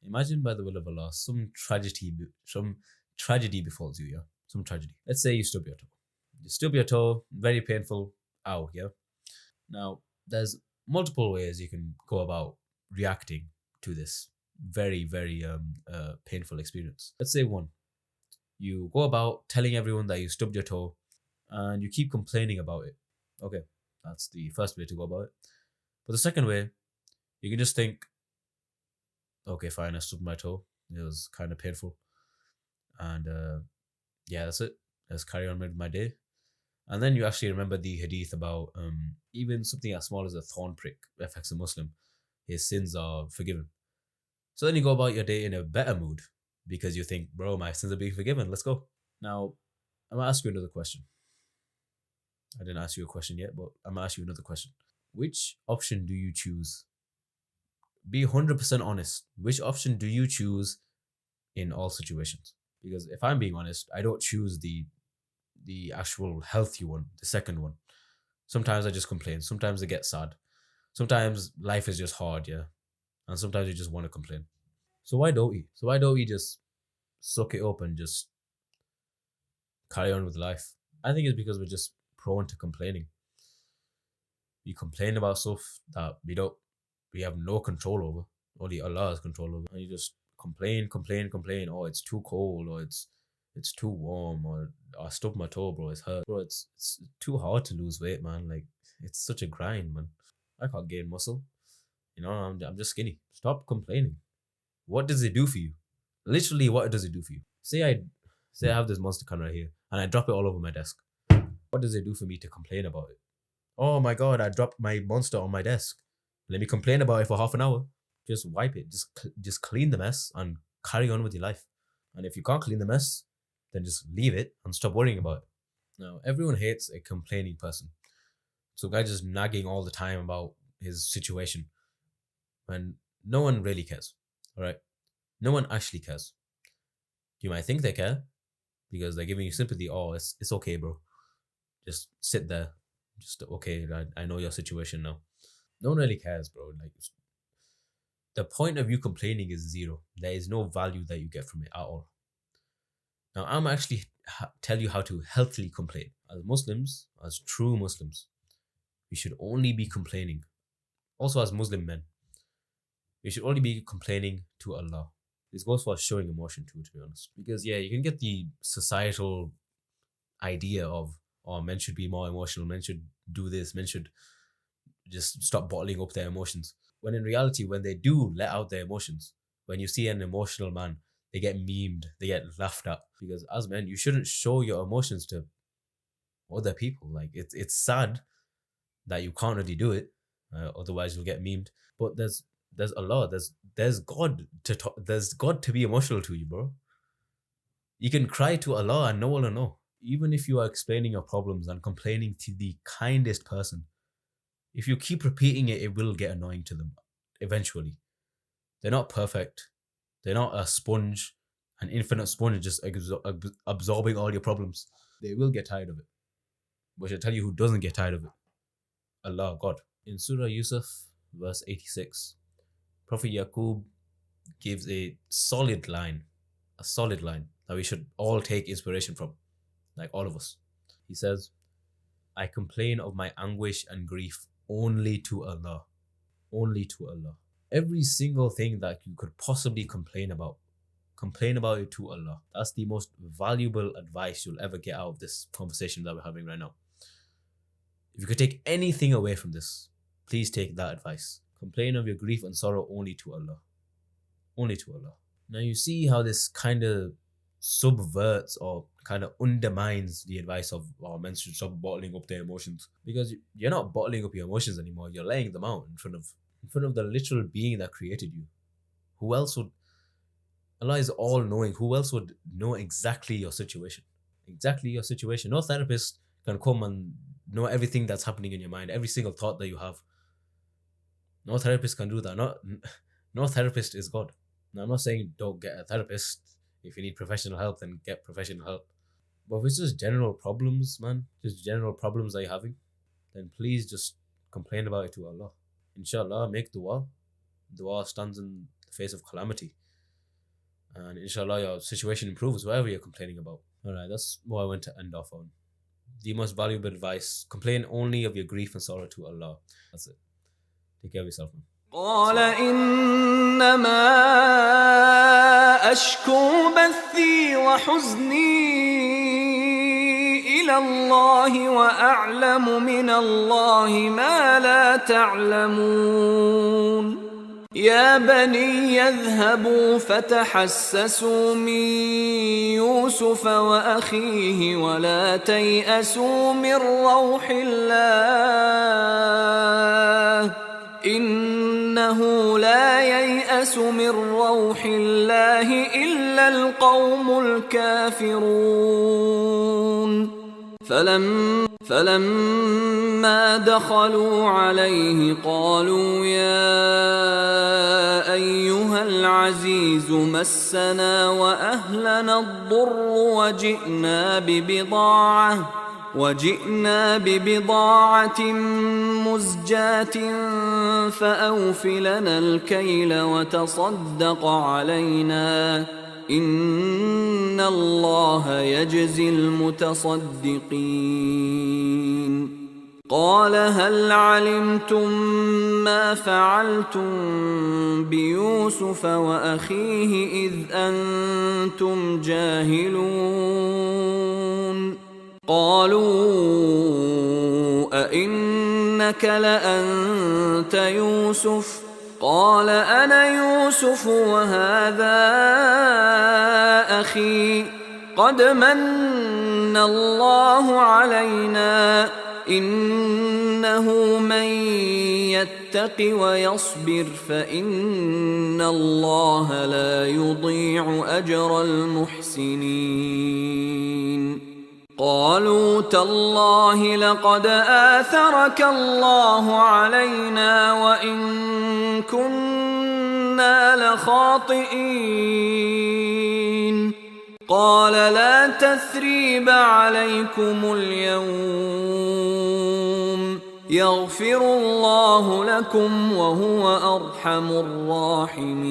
Imagine by the will of Allah, some tragedy befalls you, yeah? Some tragedy. Let's say you stub your toe. You stub your toe, very painful. Ow, yeah? Now, there's multiple ways you can go about reacting to this very, very painful experience. Let's say one, you go about telling everyone that you stubbed your toe and you keep complaining about it. Okay, that's the first way to go about it. But the second way, you can just think, okay, fine, I stubbed my toe. It was kind of painful. And yeah, that's it. Let's carry on with my day. And then you actually remember the hadith about even something as small as a thorn prick affects a Muslim. His sins are forgiven. So then you go about your day in a better mood because you think, bro, my sins are being forgiven. Let's go. Now, I'm going to ask you another question. I didn't ask you a question yet, but I'm going to ask you another question. Which option do you choose? Be 100% honest. Which option do you choose in all situations? Because if I'm being honest, I don't choose the actual healthy one, the second one. Sometimes I just complain. Sometimes I get sad. Sometimes life is just hard, yeah. And sometimes you just want to complain. So why don't we? So why don't we just suck it up and just carry on with life? I think it's because we're just prone to complaining. We complain about stuff that we have no control over. Only Allah has control over. And you just complain. Oh, it's too cold, or it's too warm, or I stubbed my toe, bro. It's hurt, bro. It's too hard to lose weight, man. Like, it's such a grind, man. I can't gain muscle. You know, I'm just skinny. Stop complaining. What does it do for you? Literally, what does it do for you? Say I have this monster can right here, and I drop it all over my desk. What does it do for me to complain about it? Oh my god, I dropped my monster on my desk. Let me complain about it for half an hour. Just wipe it. Just clean the mess and carry on with your life. And if you can't clean the mess, then just leave it and stop worrying about it. Now, everyone hates a complaining person. So a guy just nagging all the time about his situation when no one really cares. All right? No one actually cares. You might think they care because they're giving you sympathy. Oh, it's okay, bro. Just sit there. Just okay. I know your situation now. No one really cares, bro. Like, the point of you complaining is zero. There is no value that you get from it at all. Now, I'm actually tell you how to healthily complain. As Muslims, as true Muslims, we should only be complaining. Also, as Muslim men, we should only be complaining to Allah. This goes for showing emotion too, to be honest. Because yeah, you can get the societal idea of, oh, men should be more emotional, men should do this, men should just stop bottling up their emotions. When in reality, when they do let out their emotions, when you see an emotional man, they get memed, they get laughed at. Because as men, you shouldn't show your emotions to other people. Like, it's sad that you can't really do it, otherwise you'll get memed. But there's Allah, there's God to talk, there's God to be emotional to you, bro. You can cry to Allah and no one will know. Even if you are explaining your problems and complaining to the kindest person, if you keep repeating it, it will get annoying to them eventually. They're not perfect. They're not a sponge, an infinite sponge just absorbing all your problems. They will get tired of it. But I'll tell you who doesn't get tired of it. Allah, God. In Surah Yusuf, verse 86, Prophet Yaqub gives a solid line that we should all take inspiration from, like all of us. He says, I complain of my anguish and grief only to Allah. Only to Allah. Every single thing that you could possibly complain about it to Allah. That's the most valuable advice you'll ever get out of this conversation that we're having right now. If you could take anything away from this, please take that advice. Complain of your grief and sorrow only to Allah. Only to Allah. Now you see how this kind of subverts or kind of undermines the advice of men should stop bottling up their emotions, because you're not bottling up your emotions anymore. You're laying them out in front of the literal being that created you. Who else would? Allah is all knowing. Who else would know exactly your situation? Exactly your situation. No therapist can come and know everything that's happening in your mind, every single thought that you have. No therapist can do that. No therapist is God. Now, I'm not saying don't get a therapist. If you need professional help, then get professional help. But if it's just general problems, man, just general problems that you're having, then please just complain about it to Allah. Inshallah, make dua. Dua stands in the face of calamity. And inshallah, your situation improves, whatever you're complaining about. Alright, that's what I want to end off on. The most valuable advice: complain only of your grief and sorrow to Allah. That's it. Take care of yourself, man. قال إنما أشكو بثي وحزني إلى الله وأعلم من الله ما لا تعلمون يا بني يذهبوا فتحسسوا من يوسف وأخيه ولا تيأسوا من روح الله إنه لا ييأس من روح الله إلا القوم الكافرون فلما دخلوا عليه قالوا يا أيها العزيز مسنا وأهلنا الضر وجئنا ببضاعة مزجاة فأوف لنا الكيل وتصدق علينا إن الله يجزي المتصدقين قال هل علمتم ما فعلتم بيوسف وأخيه إذ أنتم جاهلون قالوا أئنك لأنت يوسف قال أنا يوسف وهذا أخي قد من الله علينا إنه من يتق ويصبر فإن الله لا يضيع أجر المحسنين قالوا تالله لقد آثرك الله علينا وإن كنا لخاطئين قال لا تثريب عليكم اليوم يغفر الله لكم وهو أرحم الراحمين